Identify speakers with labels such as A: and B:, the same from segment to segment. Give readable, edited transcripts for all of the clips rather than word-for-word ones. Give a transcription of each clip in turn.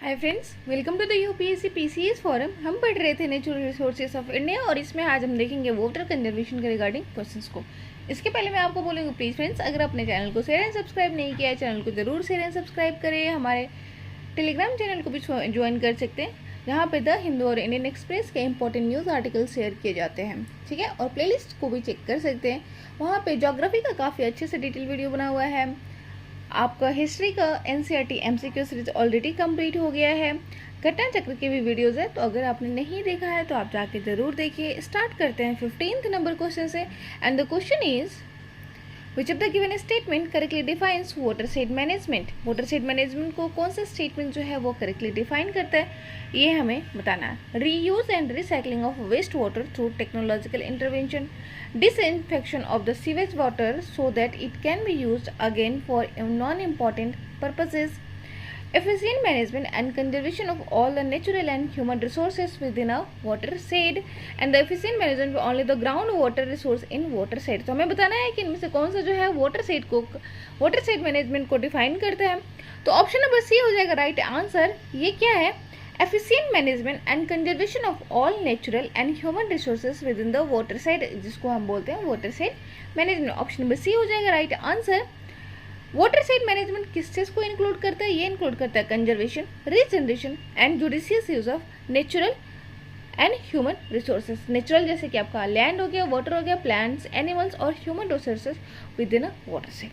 A: Hi friends, welcome to the UPSC PCS forum. हम पढ़ रहे थे नेचुरल रिसोर्सेज ऑफ इंडिया और इसमें आज हम देखेंगे वाटर कंजर्वेशन के रिगार्डिंग क्वेश्चंस को। इसके पहले मैं आपको बोलूँगी प्लीज़ फ्रेंड्स, अगर अपने चैनल को शेयर एंड सब्सक्राइब नहीं किया है, चैनल को जरूर शेयर एंड सब्सक्राइब करें। हमारे टेलीग्राम चैनल को भी ज्वाइन कर सकते हैं, जहाँ पे द हिंदू और इंडियन एक्सप्रेस के इंपॉर्टेंट न्यूज़ आर्टिकल शेयर किए जाते हैं, ठीक है। और प्लेलिस्ट को भी चेक कर सकते हैं, वहाँ पे ज्योग्राफी का काफ़ी अच्छे से डिटेल वीडियो बना हुआ है। आपका हिस्ट्री का NCERT MCQ series already complete हो गया है। घटना चक्र के भी वीडियोस है, तो अगर आपने नहीं देखा है तो आप जाके ज़रूर देखिए। स्टार्ट करते हैं 15th नंबर क्वेश्चन से। And the question is which of the given statement correctly defines water side management. Water side management को कौन सा स्टेटमेंट जो है वो करेक्टली डिफाइन करता है, ये हमें बताना है। Reuse and recycling of waste water through technological intervention, disinfection of the sewage water so that it can be used again for non-important purposes, efficient management and conservation of all the natural and human resources within a watershed, and the efficient management of only the groundwater resource in watershed। तो हमें बताना है कि इनमें से कौन सा जो है watershed मैनेजमेंट को डिफाइन करता है। तो ऑप्शन नंबर सी हो जाएगा राइट आंसर। ये क्या है? Efficient management and conservation of all natural and human resources within the water side, जिसको हम बोलते हैं water side management. Option number C हो जाएगा right answer. Water side management किस चीज़ को इंक्लूड करता है? ये इंक्लूड करता है conservation, regeneration and judicious use of natural and human resources. Natural जैसे कि आपका लैंड हो गया, वाटर हो गया, प्लांट्स, एनिमल्स और human resources with in a water side.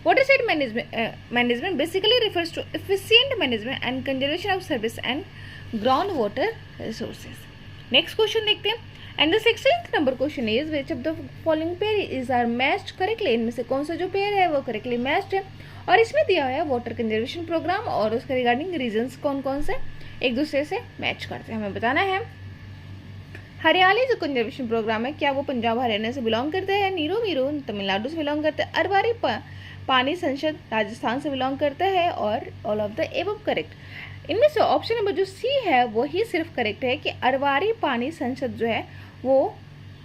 A: Water side management basically refers to efficient management and conservation of surface and groundwater resources. Next question देखते हैं। And the 16th number question is which of the following pair is are matched correctly। इनमें से कौन सा जो pair है वो correctly matched है। और इसमें दिया हुआ है वाटर कंजर्वेशन प्रोग्राम और उसके रिगार्डिंग रीजंस कौन कौन से एक दूसरे से मैच करते हैं, हमें बताना है। हरियाली जो कंजर्वेशन प्रोग्राम है, क्या वो पंजाब हरियाणा से बिलोंग करते हैं? नीरो मीरो तमिलनाडु से बिलोंग करते हैं। अरवारी पानी संसद राजस्थान से बिलोंग करता है। और all of the above correct. इनमें से ऑप्शन नंबर जो सी है वो ही सिर्फ करेक्ट है कि अरवारी पानी संसद जो है वो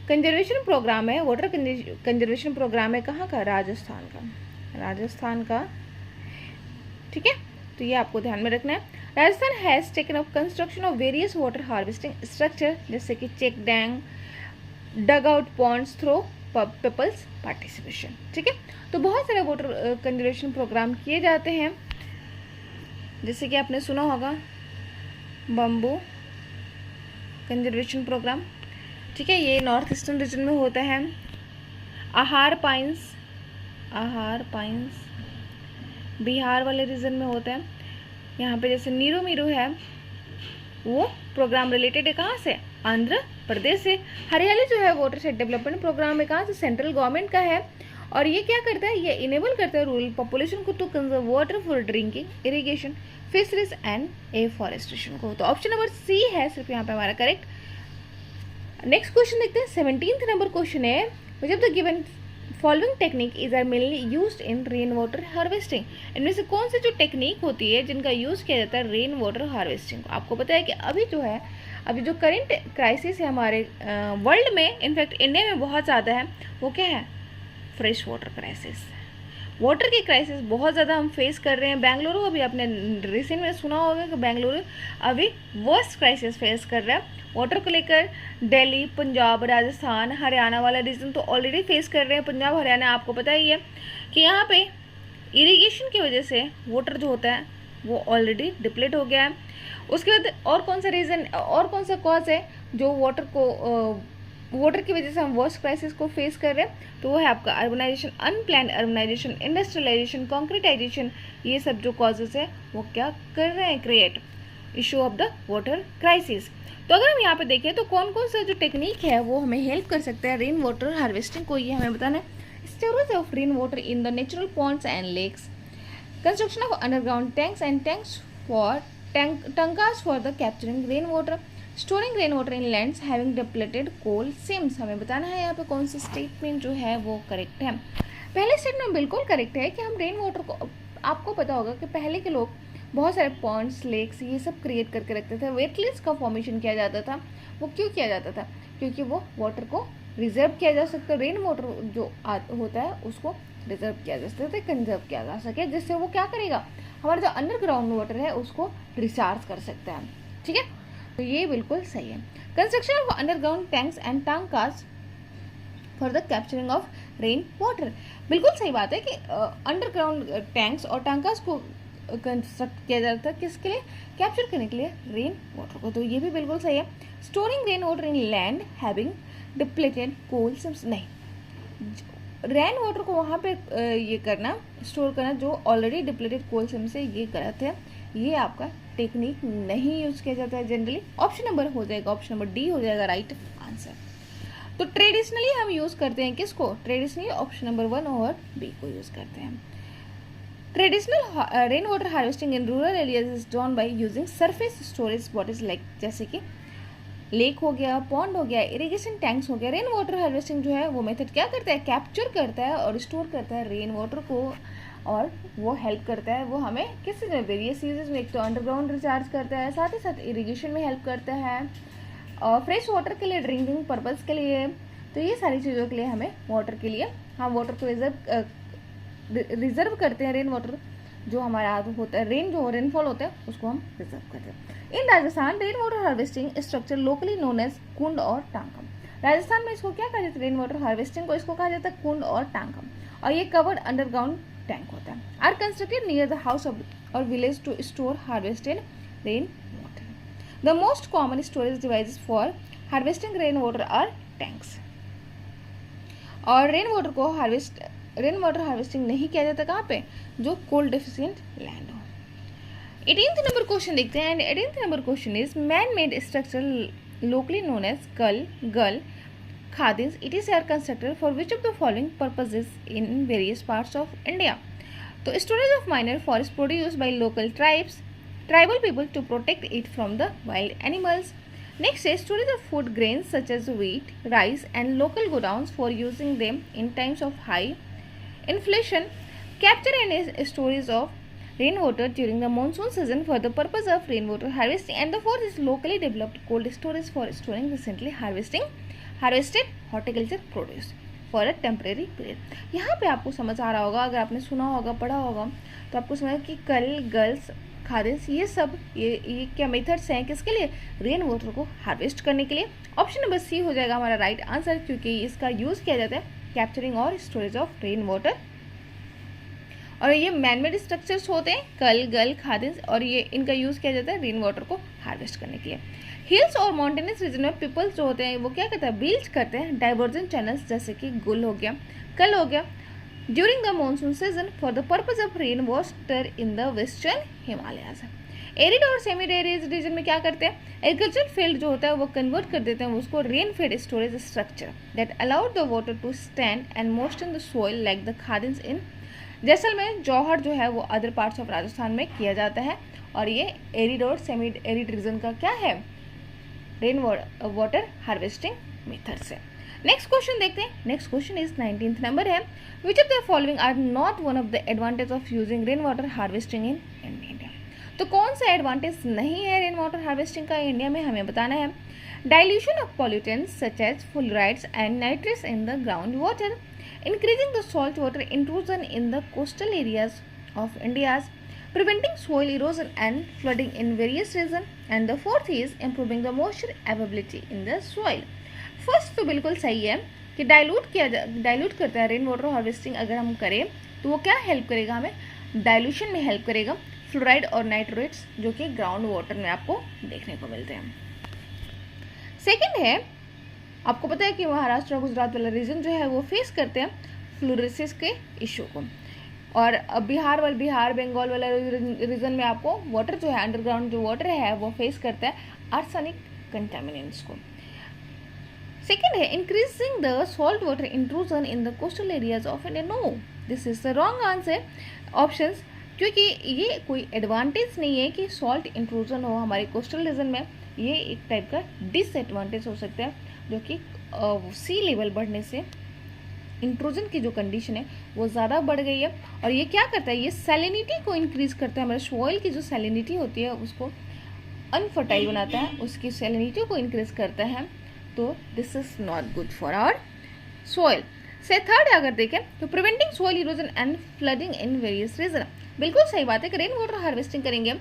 A: कंजर्वेशन प्रोग्राम है, वाटर कंजर्वेशन प्रोग्राम है। कहाँ का? राजस्थान का, ठीक है। तो ये आपको ध्यान में रखना है। Rajasthan has taken up construction of various water harvesting structure जैसे कि check dam, dug out ponds through people's participation, ठीक है। तो बहुत सारे वाटर कंजर्वेशन प्रोग्राम किए जाते हैं, जैसे कि आपने सुना होगा बम्बू कंजर्वेशन प्रोग्राम, ठीक है। ये नॉर्थ ईस्टर्न रीजन में होता है। आहार पाइंस बिहार वाले रीजन में होता है। यहाँ पे जैसे नीरो मीरो है, वो प्रोग्राम रिलेटेड है कहाँ से? आंध्र प्रदेश से। हरियाली जो है वाटर साइड डेवलपमेंट प्रोग्राम है कहाँ से? सेंट्रल गवर्नमेंट का है। और ये क्या करता है? ये इनेबल करता है रूरल पॉपुलेशन को to conserve water for drinking, irrigation, fisheries and afforestation को। तो ऑप्शन नंबर सी है सिर्फ यहाँ पे हमारा करेक्ट। नेक्स्ट क्वेश्चन देखते हैं। 17th नंबर क्वेश्चन है which of the given following technique is are mainly used in rain water harvesting. इनमें से कौन सी जो टेक्निक होती है जिनका यूज़ किया जाता है रेन वाटर हार्वेस्टिंग को? आपको पता है कि अभी जो करंट क्राइसिस है हमारे वर्ल्ड में, इनफैक्ट इंडिया में बहुत ज़्यादा है, वो क्या है? Fresh water crisis. वाटर की क्राइसिस बहुत ज़्यादा हम फेस कर रहे हैं। बेंगलुरु, अभी आपने रिसेंट में सुना होगा कि बेंगलुरु अभी वर्स्ट क्राइसिस फेस कर रहा है वाटर को लेकर। दिल्ली, पंजाब, राजस्थान, हरियाणा वाला रीजन तो ऑलरेडी फेस कर रहे हैं। पंजाब हरियाणा आपको पता ही है कि यहाँ पे इरिगेशन की वजह से वाटर जो होता है वो ऑलरेडी डिप्लीट हो गया है। उसके बाद और कौन सा रीज़न और कौन सा कॉज है जो वाटर की वजह से हम वर्स्ट क्राइसिस को फेस कर रहे हैं? तो वो है आपका अर्बनाइजेशन, अनप्लान्ड अर्बनाइजेशन, इंडस्ट्रियलाइजेशन, कॉन्क्रीटाइजेशन। ये सब जो कॉजेस है वो क्या कर रहे हैं? Create issue of the water crisis. तो अगर हम यहाँ पे देखें तो कौन कौन सा जो टेक्निक है वो हमें हेल्प कर सकता है रेन वाटर हार्वेस्टिंग को, ये हमें बताना है। Storage of rain water in the natural ponds and lakes, construction of underground tanks and tankas for the capturing rain water, storing rain water in lands having depleted coal seams. हमें बताना है यहाँ पे कौन सा स्टेटमेंट जो है वो करेक्ट है। पहले स्टेटमेंट बिल्कुल करेक्ट है कि हम रेन वाटर को, आपको पता होगा कि पहले के लोग बहुत सारे पॉन्ड्स, लेक्स ये सब क्रिएट करके रखते थे। वेटलैंड्स का फॉर्मेशन किया जाता था। वो क्यों किया जाता था? क्योंकि वो वाटर को रिजर्व किया जा सकता है। रेन वाटर जो होता है उसको रिजर्व किया जा सकता है, कंजर्व किया जा सके, जिससे वो क्या करेगा? हमारा जो अंडरग्राउंड वाटर है उसको रिचार्ज कर सकता है। ठीक है, तो ये बिल्कुल सही है। Construction of underground tanks and tankas for the capturing of rain water, बिल्कुल सही बात है कि अंडरग्राउंड टैंक्स और टांकास को कंस्ट्रक्ट किया जाता है किसके लिए, कैप्चर करने के लिए रेन वाटर को, तो ये भी बिल्कुल सही है। Storing rain water in land having depleted coal seams, नहीं, रेन वाटर को वहाँ पे ये करना, स्टोर करना जो ऑलरेडी डिप्लीटेड कोल सिम से, ये गलत है, ये आपका टेक्निक नहीं यूज किया जाता है जनरली। ऑप्शन नंबर हो जाएगा, ऑप्शन नंबर डी हो जाएगा राइट आंसर। तो ट्रेडिशनली हम यूज करते हैं किसको, ट्रेडिशनली ऑप्शन नंबर 1 और बी को यूज करते हैं। Traditional rain water harvesting in rural areas is done by using surface storage bodies like, जैसे कि लेक हो गया, पॉन्ड हो गया, इरिगेशन टैंक्स हो गया। रेन वाटर हार्वेस्टिंग जो है वो मेथड क्या करता है, कैप्चर करता है और स्टोर करता है रेन वाटर को, और वो हेल्प करता है, वो हमें किस वेरियस यूजेस में, एक तो अंडरग्राउंड रिचार्ज करता है, साथ ही साथ इरिगेशन में हेल्प करता है, और फ्रेश वाटर के लिए, ड्रिंकिंग पर्पज़ के लिए, तो ये सारी चीज़ों के लिए हमें वाटर के लिए हम वाटर को रिजर्व करते हैं। रेन वाटर जो हमारा होता है, रेन जो रेनफॉल होता है उसको हम रिजर्व करते हैं। In Rajasthan rain water harvesting structure locally known as kund और टांकम, राजस्थान में इसको क्या कहा जाता है, रेन वाटर हार्वेस्टिंग को इसको कहा जाता है कुंड और टांकम, और ये कवर्ड अंडरग्राउंड टैंक होता है। Are constructed near the house of or village to store harvested rain water. The most common storage devices for harvesting rain water are tanks. और रेन वाटर हार्वेस्टिंग नहीं किया जाता कहाँ पे, जो कोल्ड डेफिशिएंट लैंड हो। 18th नंबर क्वेश्चन देखते हैं, and 18th number question is man made structure locally known as गल khadins, it is are constructed for which of the following purposes in various parts of India. तो storage of minor forest produce by local tribal people to protect it from the wild animals. Next is storage of food grains such as wheat, rice and local godowns for using them in times of high inflation. Capture and storage of rainwater during the monsoon season for the purpose of rainwater harvesting. And the fourth is locally developed cold storage for storing recently harvested horticulture produce for a temporary period. यहाँ पे आपको समझ आ रहा होगा, अगर आपने सुना होगा, पढ़ा होगा, तो आपको समझ कि कल, गर्ल्स, खादिन्स, ये सब ये क्या मेथड्स हैं किसके लिए, रेन वाटर को हार्वेस्ट करने के लिए। ऑप्शन नंबर सी हो जाएगा हमारा राइट आंसर, क्योंकि इसका यूज़ किया जाता है कैप्चरिंग और स्टोरेज ऑफ रेन वाटर, और ये मैनमेड स्ट्रक्चर्स होते हैं कल, गल, खादिन्स, और ये इनका यूज़ किया जाता है रेन वाटर को हार्वेस्ट करने के लिए। हिल्स और माउंटेनस रीजन में पीपल्स जो होते हैं वो क्या करते हैं, बिल्ड करते हैं डाइवर्जन चैनल्स, जैसे कि गुल हो गया, कल हो गया, during the monsoon season for the purpose of rain water in the western Himalayas. Arid और सेमी एरिड रीजन में क्या करते हैं, एग्रीकल्चर फील्ड जो होता है वो कन्वर्ट कर देते हैं उसको rain fed storage structure that allowed the water to stand and moisten the soil like the khadins in Jaisalmer, johad जो है वो अदर पार्ट्स ऑफ राजस्थान में किया जाता है, और ये एरिड और सेमी एरिड रीजन का क्या है, रेन वाटर हार्वेस्टिंग मेथड से। नेक्स्ट क्वेश्चन देखते हैं। Next question is 19th number है, which of the following are not one of the advantage of using rain water harvesting in India. तो कौन सा एडवांटेज नहीं है रेन वाटर हार्वेस्टिंग का इंडिया में, हमें बताना है। Dilution of pollutants such as fluorides and nitrates in the ground water, increasing the salt water intrusion in the coastal areas of India, preventing soil erosion and flooding in various regions, and the fourth is improving the moisture availability in the soil. First तो बिल्कुल सही है कि dilute करता है rain water harvesting, अगर हम करें तो वो क्या हेल्प करेगा, हमें डाइल्यूशन में हेल्प करेगा, फ्लोराइड और नाइट्रेट्स जो कि ग्राउंड वाटर में आपको देखने को मिलते हैं। सेकेंड है, आपको पता है कि महाराष्ट्र और गुजरात वाला रीजन जो है वो फेस करते हैं फ्लोरोसिस के इशू को, और बिहार बंगाल वाला रीजन में आपको वाटर जो है, अंडरग्राउंड जो वाटर है वो फेस करता है आर्सेनिक कंटामिनेंट्स को। सेकेंड है, increasing the salt water intrusion in the coastal areas of India. No, this is the wrong answer options, क्योंकि ये कोई एडवांटेज नहीं है कि सॉल्ट इंट्रूजन हो हमारे कोस्टल रीजन में, ये एक टाइप का डिसएडवांटेज हो सकता है, जो कि सी लेवल बढ़ने से इंट्रूजन की जो कंडीशन है वो ज़्यादा बढ़ गई है, और ये क्या करता है, ये सैलिनिटी को इंक्रीज करता है, हमारे सॉइल की जो सैलिनिटी होती है उसको अनफर्टाइल बनाता है, उसकी सैलिनिटी को इंक्रीज करता है, तो this is not good for our soil. से थर्ड अगर देखें तो preventing soil erosion and flooding in various region, बिल्कुल सही बात है कि रेन वाटर हार्वेस्टिंग करेंगे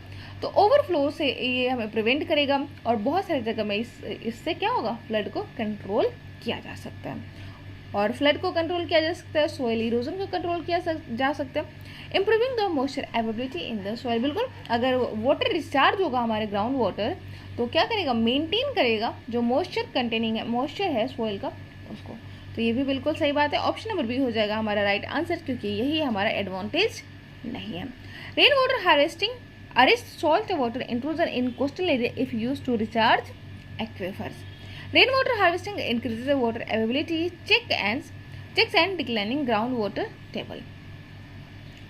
A: तो ओवरफ्लो से ये हमें प्रिवेंट करेगा और बहुत सारी जगह में इससे क्या होगा, फ्लड को कंट्रोल किया जा सकता है। और फ्लड को कंट्रोल किया जा सकता है, सोइल इरोजन को कंट्रोल किया जा सकता है, improving the moisture availability in the soil. बिल्कुल, अगर वाटर डिस्चार्ज होगा हमारे ग्राउंड वाटर तो क्या करेगा, मेंटेन करेगा जो मॉइस्चर कंटेनिंग है, मॉइस्चर है सोइल का उसको। तो ये भी बिल्कुल सही बात है, ऑप्शन नंबर बी हो जाएगा हमारा राइट आंसर, क्योंकि यही हमारा एडवांटेज नहीं है। Rain water harvesting arrest salt water intrusion in coastal area if use to recharge aquifers. Rain water harvesting increases the water availability, checks and declining ground water table.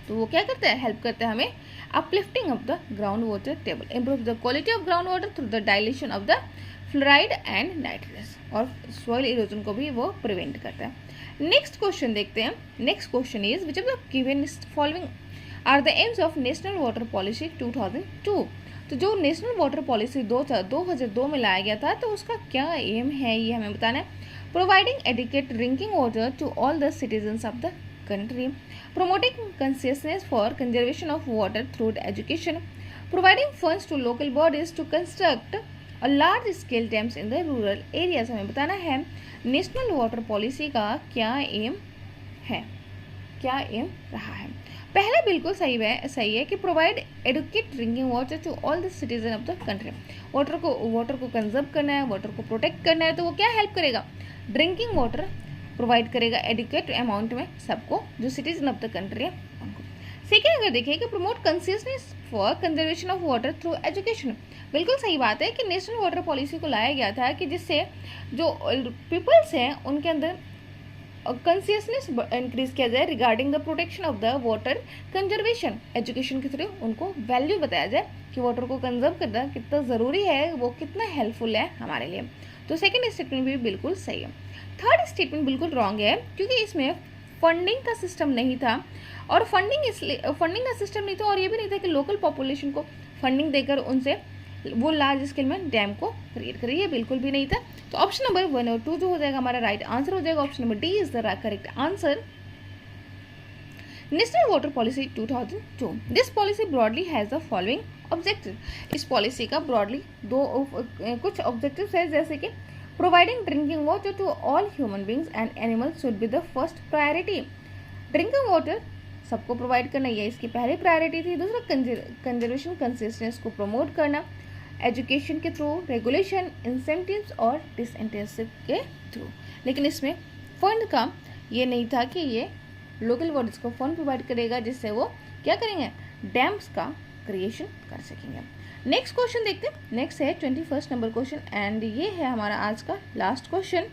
A: तो वो क्या करता है, हेल्प करता है हमें uplifting of the ground water table, improve the quality of ground water through the dilution of the fluoride and nitrates, और soil erosion को भी वो प्रिवेंट करता है। नेक्स्ट क्वेश्चन देखते हैं। Next question is which of the given following are the aims of national water policy 2002। तो जो नेशनल वाटर पॉलिसी 2002 में लाया गया था तो उसका क्या एम है ये हमें बताना है। Providing adequate drinking water to all the citizens of the country, promoting consciousness for conservation of water through education, providing funds to local bodies to construct a large scale dams in the rural areas। हमें बताना है national water policy का क्या M है, क्या M रहा है। पहला बिल्कुल सही है कि provide adequate drinking water to all the citizen of the country. Water को कंजर्व करना है, वाटर को प्रोटेक्ट करना है, तो वो क्या हेल्प करेगा, ड्रिंकिंग वाटर प्रोवाइड करेगा एडिक्वेट अमाउंट में सबको, जो सिटीजन ऑफ द कंट्री है उनको। सेकेंड अगर देखें कि promote consciousness for conservation of water through education. बिल्कुल सही बात है कि नेशनल वाटर पॉलिसी को लाया गया था कि जिससे जो पीपल्स हैं उनके अंदर कंसियसनेस इंक्रीज किया जाए regarding the protection of the water conservation. Education के थ्रू उनको वैल्यू बताया जाए कि वाटर को कंजर्व करना कितना ज़रूरी है, वो कितना हेल्पफुल है हमारे लिए। तो सेकेंड स्टेटमेंट भी बिल्कुल सही है। थर्ड स्टेटमेंट बिल्कुल रॉन्ग है, क्योंकि इसमें फंडिंग का सिस्टम नहीं था, और फंडिंग का सिस्टम नहीं था, और ये भी नहीं था कि लोकल पॉपुलेशन को फंडिंग देकर उनसे वो लार्ज स्केल में डैम को क्रिएट करें, ये बिल्कुल भी नहीं था। तो ऑप्शन नंबर 1 और 2 जो हो जाएगा हमारा राइट आंसर हो जाएगा, option number D is the correct answer. National water policy 2002, this policy broadly has the following objective. इस पॉलिसी का ब्रॉडली कुछ ऑब्जेक्टिव्स है, जैसे कि providing drinking water to all human beings and animals should be the first priority. Drinking water सबको provide करना, ये इसकी पहली प्रायोरिटी थी। दूसरा कंजर्वेशन कंसिस्टेंस को प्रमोट करना एजुकेशन के थ्रू, रेगुलेशन, इंसेंटिव्स और डिसइंसेंटिव के थ्रू। लेकिन इसमें फंड का ये नहीं था कि ये लोकल बॉडीज को फंड प्रोवाइड करेगा जिससे वो क्या करेंगे, डैम्स का क्रिएशन कर सकेंगे। नेक्स्ट क्वेश्चन देखते हैं। नेक्स्ट है 21 नंबर क्वेश्चन, एंड ये है हमारा आज का last question.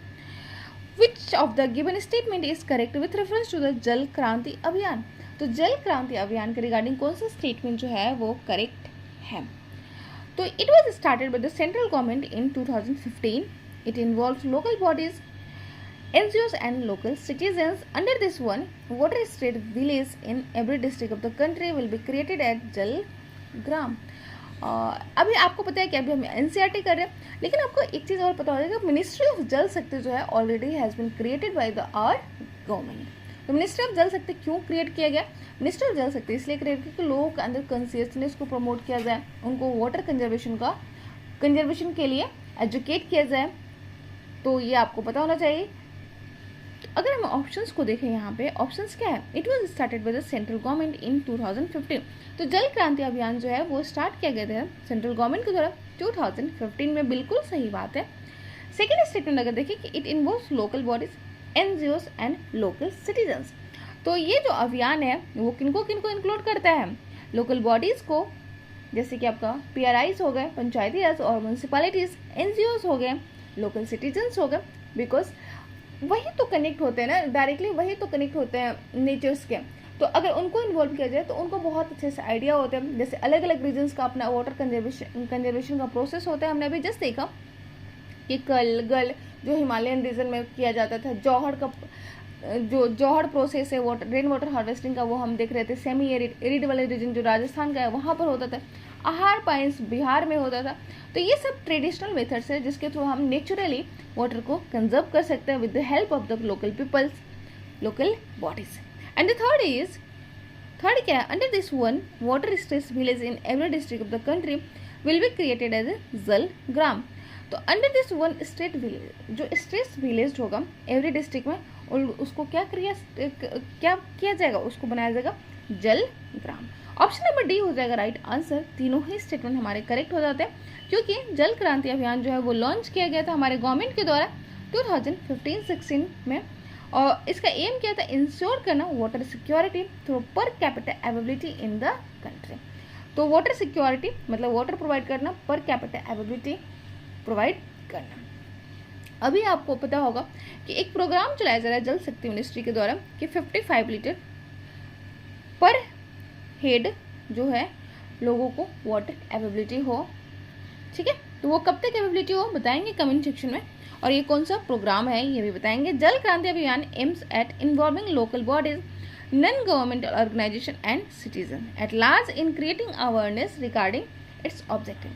A: Which of the given statement is correct with reference to the Jal Kranti अभियान। तो जल क्रांति अभियान के रिगार्डिंग कौन सा स्टेटमेंट जो है वो करेक्ट है। तो it was started by the central government in 2015। It involves local bodies, NGOs and local citizens. Under this one, water state village in every district of the country will be created at Jal Gram. अभी आपको पता है कि अभी हम NCERT कर रहे हैं, लेकिन आपको एक चीज़ और पता हो जाएगा, मिनिस्ट्री ऑफ जल शक्ति जो है already has been created by the our government. तो मिनिस्ट्री ऑफ जल शक्ति क्यों क्रिएट किया गया, मिनिस्ट्री ऑफ जल शक्ति इसलिए क्रिएट किया कि लोगों के अंदर कॉन्शियसनेस को प्रमोट किया जाए, उनको वाटर कंजर्वेशन के लिए एजुकेट किया जाए। तो ये आपको पता होना चाहिए। अगर हम ऑप्शंस को देखें, यहाँ पे ऑप्शंस क्या है, it was started by the central government in 2015। तो जल क्रांति अभियान जो है वो स्टार्ट किया गया था सेंट्रल गवर्नमेंट के द्वारा 2015 में, बिल्कुल सही बात है। सेकेंड स्टेटमेंट अगर देखें कि it involves local bodies, NGOs and local citizens. तो ये जो अभियान है वो किनको इंक्लूड करता है, लोकल बॉडीज को, जैसे कि आपका PRIs हो गए, पंचायती राज और म्यूनसिपैलिटीज, NGOs हो गए, लोकल सिटीजन्स हो गए, बिकॉज वही तो कनेक्ट होते हैं ना डायरेक्टली, वही तो कनेक्ट होते हैं नेचर्स के। तो अगर उनको इन्वॉल्व किया जाए तो उनको बहुत अच्छे से आइडिया होते हैं। जैसे अलग अलग रीजन्स का अपना वाटर कंजर्वेशन का प्रोसेस होता है। हमने अभी जस्ट देखा कि गल जो हिमालयन रीजन में किया जाता था, जौहड़ प्रोसेस है वाटर रेन वाटर हार्वेस्टिंग का, वो हम देख रहे थे। सेमी एरिड वाले रीजन जो राजस्थान का है वहाँ पर होता था। आहार पाइंस बिहार में होता था। तो ये सब ट्रेडिशनल मेथड्स है जिसके थ्रू हम नेचुरली वाटर को कंजर्व कर सकते हैं with the help of the local peoples, local bodies. And the third is third क्या है, under this one water stress village in every district of the country will be created as a Jal Gram. तो under this one state village, जो stress village होगा every district में, उसको क्या किया जाएगा, उसको बनाया जाएगा जल ग्राम। ऑप्शन नंबर डी हो जाएगा राइट आंसर। तीनों ही स्टेटमेंट हमारे करेक्ट हो जाते हैं, क्योंकि जल क्रांति अभियान जो है वो लॉन्च किया गया था हमारे गवर्नमेंट के द्वारा 2015-16 में, और इसका एम क्या था, इंश्योर करना water security through per capita availability in the country. तो वाटर सिक्योरिटी मतलब वाटर प्रोवाइड करना, पर कैपिटा अवेलेबिलिटी प्रोवाइड करना। अभी आपको पता होगा कि एक प्रोग्राम चलाया जा रहा है जल शक्ति मिनिस्ट्री के द्वारा कि 55 लीटर पर हेड जो है लोगों को वाटर अवेलेबिलिटी हो, ठीक है। तो वो कब तक अवेलेबिलिटी हो बताएंगे कमेंट सेक्शन में, और ये कौन सा प्रोग्राम है ये भी बताएंगे। Jal Kranti Abhiyan aims at involving local bodies, non governmental organisation and citizen at large in creating awareness regarding its objective.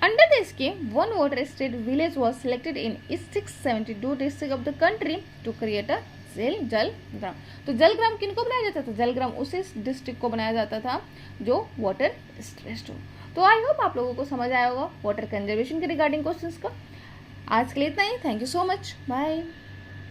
A: Under the scheme one water state village was selected in 672 district of the country to create a Jal Gram. तो जल ग्राम किनको बनाया जाता था, जल ग्राम उस district को बनाया जाता था जो वाटर स्ट्रेस्ड हो। तो आई होप आप लोगों को समझ आया होगा वाटर कंजर्वेशन के रिगार्डिंग क्वेश्चंस का। आज के लिए इतना ही, thank you so much, bye.